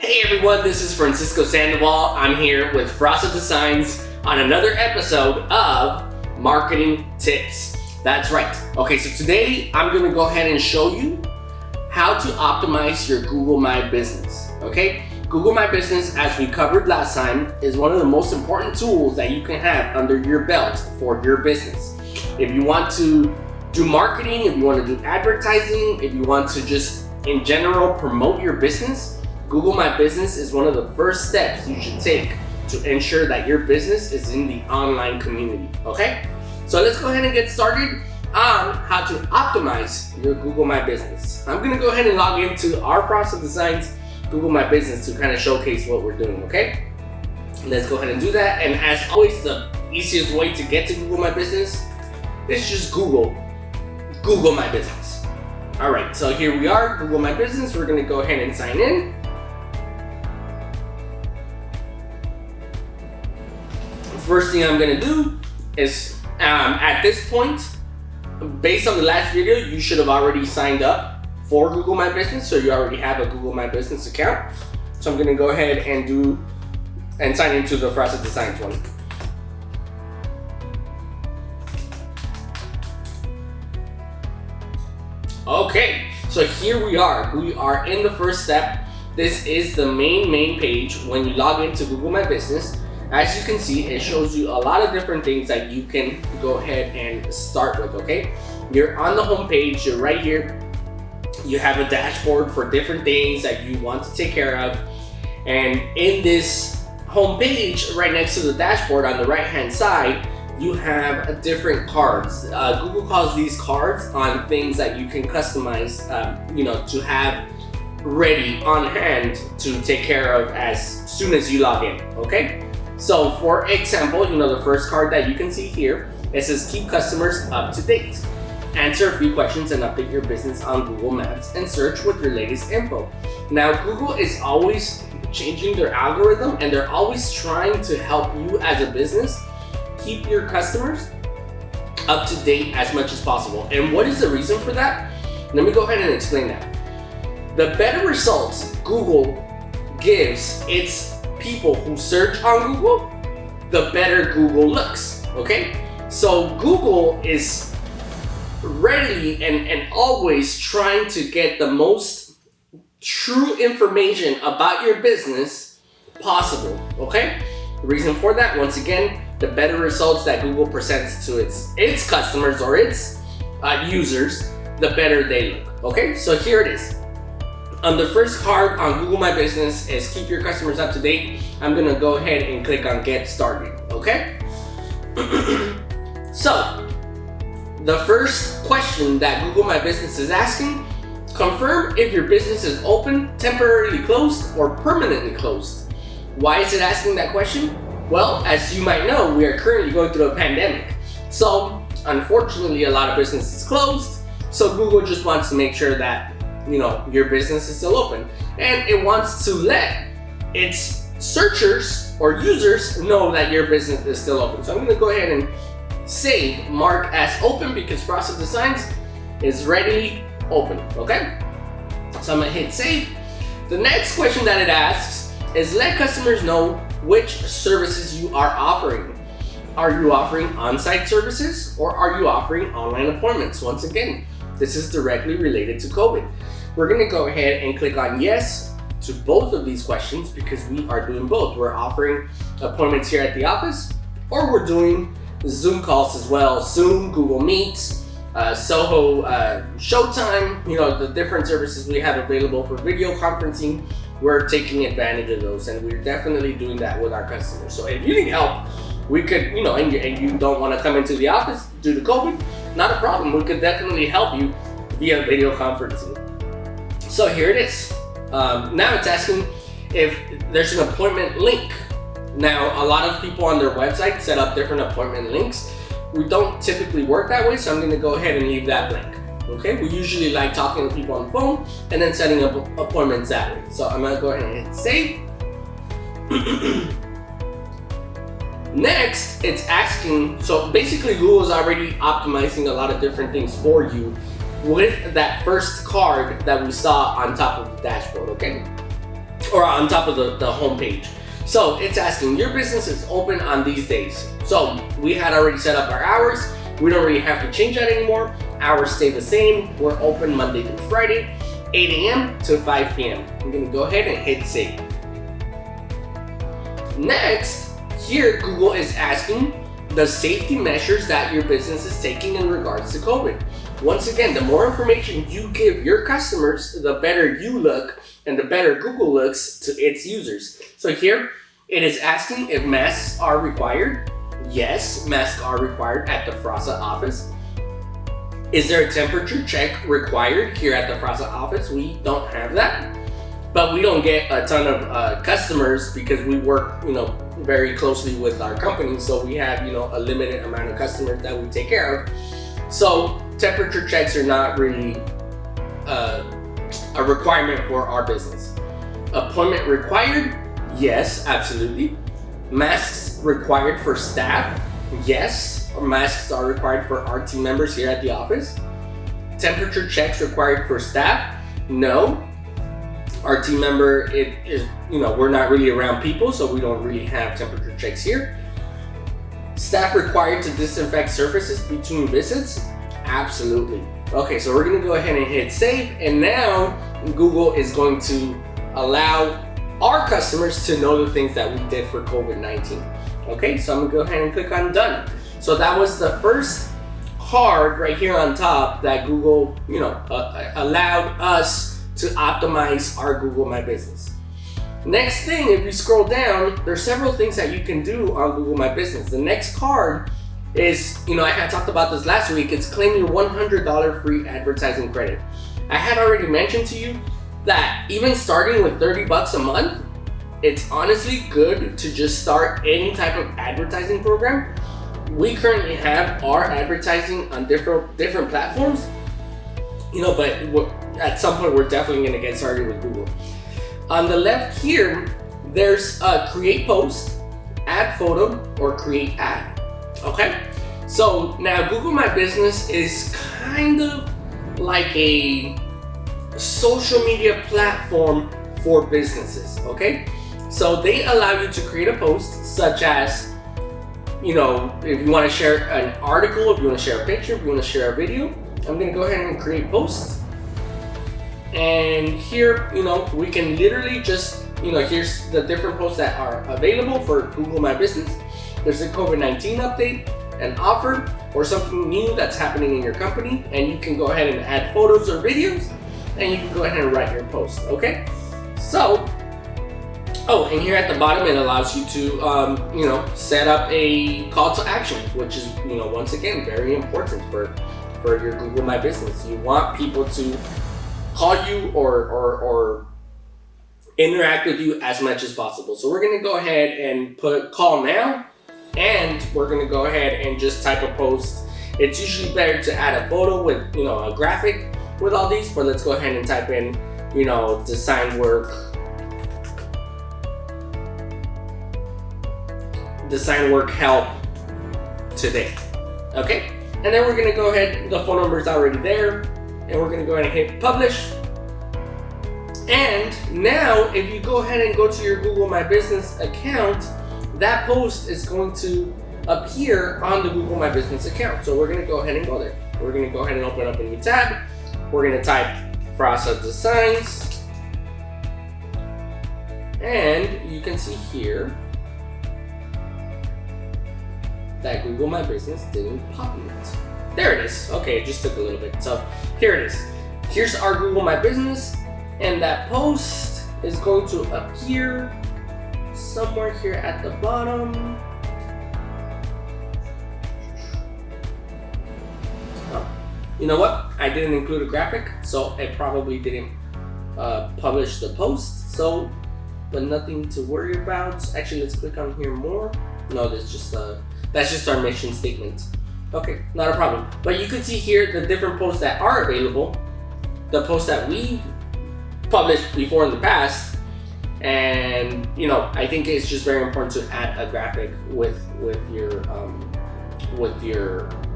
Hey everyone, this is Francisco Sandoval. I'm here with Frasa Designs on another episode of Marketing Tips. That's right. Okay, so today I'm going to go ahead and show you how to optimize your Google My Business. Okay, Google My Business, as we covered last time, is one of the most important tools that you can have under your belt for your business. If you want to do marketing, if you want to do advertising, if you want to just in general promote your business, Google My Business is one of the first steps you should take to ensure that your business is in the online community, okay? So let's go ahead and get started on how to optimize your Google My Business. I'm gonna go ahead and log into our Frasa Designs Google My Business to kind of showcase what we're doing, okay? Let's go ahead and do that. And as always, the easiest way to get to Google My Business is just Google My Business. All right, so here we are, Google My Business. We're gonna go ahead and sign in. First thing I'm gonna do is, at this point, based on the last video, you should have already signed up for Google My Business, so you already have a Google My Business account. So I'm gonna go ahead and sign into the Frasa Designs one. Okay, so here we are. We are in the first step. This is the main page. When you log into Google My Business, as you can see, it shows you a lot of different things that you can go ahead and start with, okay? You're on the home page, you're right here. You have a dashboard for different things that you want to take care of. And in this home page, right next to the dashboard on the right-hand side, you have different cards. Google calls these cards on things that you can customize, to have ready on hand to take care of as soon as you log in, okay? So for example, the first card that you can see here, it says keep customers up to date. Answer a few questions and update your business on Google Maps and search with your latest info. Now, Google is always changing their algorithm and they're always trying to help you as a business keep your customers up to date as much as possible. And what is the reason for that? Let me go ahead and explain that. The better results Google gives its people who search on Google, the better Google looks, okay? So Google is readily and always trying to get the most true information about your business possible, okay? The reason for that, once again, the better results that Google presents to its customers or its users, the better they look, okay? So here it is. On the first card on Google My Business is keep your customers up to date. I'm gonna go ahead and click on get started, okay? So, the first question that Google My Business is asking, confirm if your business is open, temporarily closed, or permanently closed. Why is it asking that question? Well, as you might know, we are currently going through a pandemic. So, unfortunately, a lot of businesses closed. So Google just wants to make sure that your business is still open, and it wants to let its searchers or users know that your business is still open. So I'm going to go ahead and save mark as open because Frasa Designs is readily open, okay? So I'm going to hit save. The next question that it asks is let customers know which services you are offering. Are you offering on-site services or are you offering online appointments? Once again, this is directly related to COVID. We're gonna go ahead and click on yes to both of these questions because we are doing both. We're offering appointments here at the office, or we're doing Zoom calls as well. Zoom, Google Meets, Soho, Showtime, the different services we have available for video conferencing. We're taking advantage of those, and we're definitely doing that with our customers. So if you need help, we could, and you don't want to come into the office due to COVID, not a problem. We could definitely help you via video conferencing. So here it is. Now it's asking if there's an appointment link. Now, a lot of people on their website set up different appointment links. We don't typically work that way, so I'm gonna go ahead and leave that blank. Okay, we usually like talking to people on the phone and then setting up appointments that way. So I'm gonna go ahead and hit save. Next, it's asking, so basically Google is already optimizing a lot of different things for you with that first card that we saw on top of the dashboard, okay? or on top of the home page. So it's asking, your business is open on these days. So we had already set up our hours. We don't really have to change that anymore. Hours stay the same. We're open Monday through Friday, 8 a.m. to 5 p.m. I'm gonna go ahead and hit save. Next, here Google is asking the safety measures that your business is taking in regards to COVID. Once again, the more information you give your customers, the better you look and the better Google looks to its users. So here, it is asking if masks are required. Yes, masks are required at the Frasa office. Is there a temperature check required here at the Frasa office? We don't have that, but we don't get a ton of customers because we work, very closely with our company. So we have, a limited amount of customers that we take care of. So temperature checks are not really a requirement for our business. Appointment required? Yes, absolutely. Masks required for staff? Yes, masks are required for our team members here at the office. Temperature checks required for staff? No. Our team member, we're not really around people, so we don't really have temperature checks here. Staff required to disinfect surfaces between visits? Absolutely. Okay, so we're gonna go ahead and hit save, and now Google is going to allow our customers to know the things that we did for COVID-19. Okay, so I'm gonna go ahead and click on done. So that was the first card right here on top that Google, allowed us to optimize our Google My Business. Next thing, if you scroll down, there's several things that you can do on Google My Business. The next card is, I had talked about this last week, it's claim your $100 free advertising credit. I had already mentioned to you that even starting with $30 a month, it's honestly good to just start any type of advertising program. We currently have our advertising on different platforms, but at some point we're definitely gonna get started with Google. On the left here, there's create post, add photo, or create ad. Okay, so now Google My Business is kind of like a social media platform for businesses. Okay, so they allow you to create a post, such as, if you want to share an article, if you want to share a picture, if you want to share a video. I'm gonna go ahead and create post, and here, we can literally just, here's the different posts that are available for Google My Business. There's a COVID-19 update, an offer, or something new that's happening in your company, and you can go ahead and add photos or videos, and you can go ahead and write your post. Okay, so, and here at the bottom, it allows you to, set up a call to action, which is, once again, very important for your Google My Business. You want people to call you or interact with you as much as possible. So we're gonna go ahead and put call now, and we're gonna go ahead and just type a post. It's usually better to add a photo with, a graphic with all these, but let's go ahead and type in, design work help today. Okay, and then we're gonna go ahead, the phone number is already there, and we're gonna go ahead and hit publish. And now if you go ahead and go to your Google My Business account, that post is going to appear on the Google My Business account. So we're gonna go ahead and go there. We're gonna go ahead and open up a new tab. We're gonna type Frasa Designs, and you can see here that Google My Business didn't populate. There it is. Okay, it just took a little bit. So here it is. Here's our Google My Business, and that post is going to appear somewhere here at the bottom. Oh, you know what? I didn't include a graphic, so it probably didn't publish the post. So, but nothing to worry about. Actually, let's click on here more. No, that's just our mission statement. Okay, not a problem. But you can see here the different posts that are available, the posts that we published before in the past, and I think it's just very important to add a graphic with your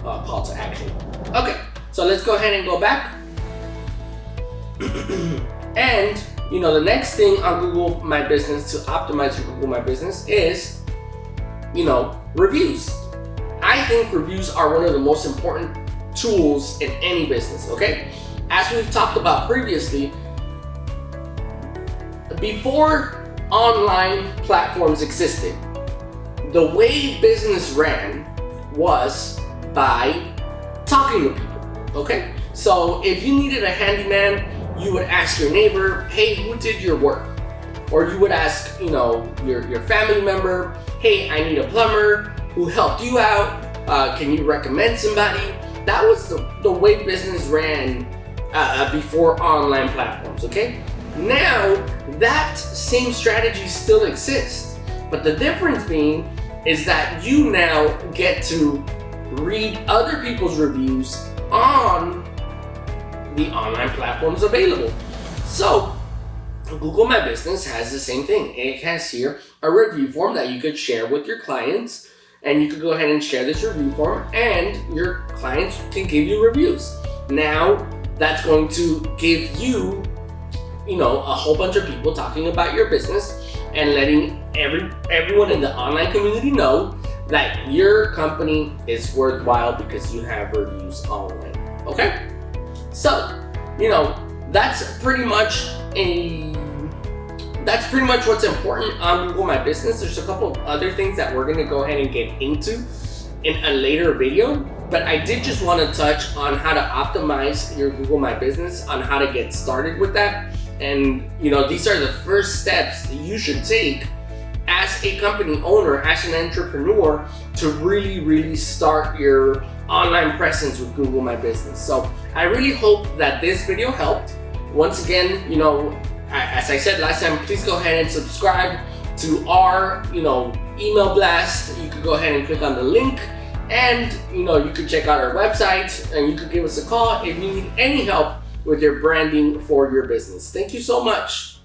call to action. Okay, so let's go ahead and go back, and the next thing on Google My Business to optimize your Google My Business is, reviews. I think reviews are one of the most important tools in any business, okay? As we've talked about previously, before online platforms existed, the way business ran was by talking to people, okay? So if you needed a handyman, you would ask your neighbor, hey, who did your work? Or you would ask, your family member, hey, I need a plumber, who helped you out? Can you recommend somebody? That was the way business ran before online platforms, okay? Now, that same strategy still exists, but the difference being is that you now get to read other people's reviews on the online platforms available. So, Google My Business has the same thing. It has here a review form that you could share with your clients, and you could go ahead and share this review form, and your clients can give you reviews. Now, that's going to give you, a whole bunch of people talking about your business and letting everyone in the online community know that your company is worthwhile because you have reviews online. Okay? So, that's pretty much what's important on Google My Business. There's a couple of other things that we're gonna go ahead and get into in a later video, but I did just want to touch on how to optimize your Google My Business, on how to get started with that. And these are the first steps that you should take as a company owner, as an entrepreneur, to really, really start your online presence with Google My Business. So I really hope that this video helped. Once again, as I said last time, please go ahead and subscribe to our, email blast. You could go ahead and click on the link, and you could check out our website, and you could give us a call if you need any help with your branding for your business. Thank you so much.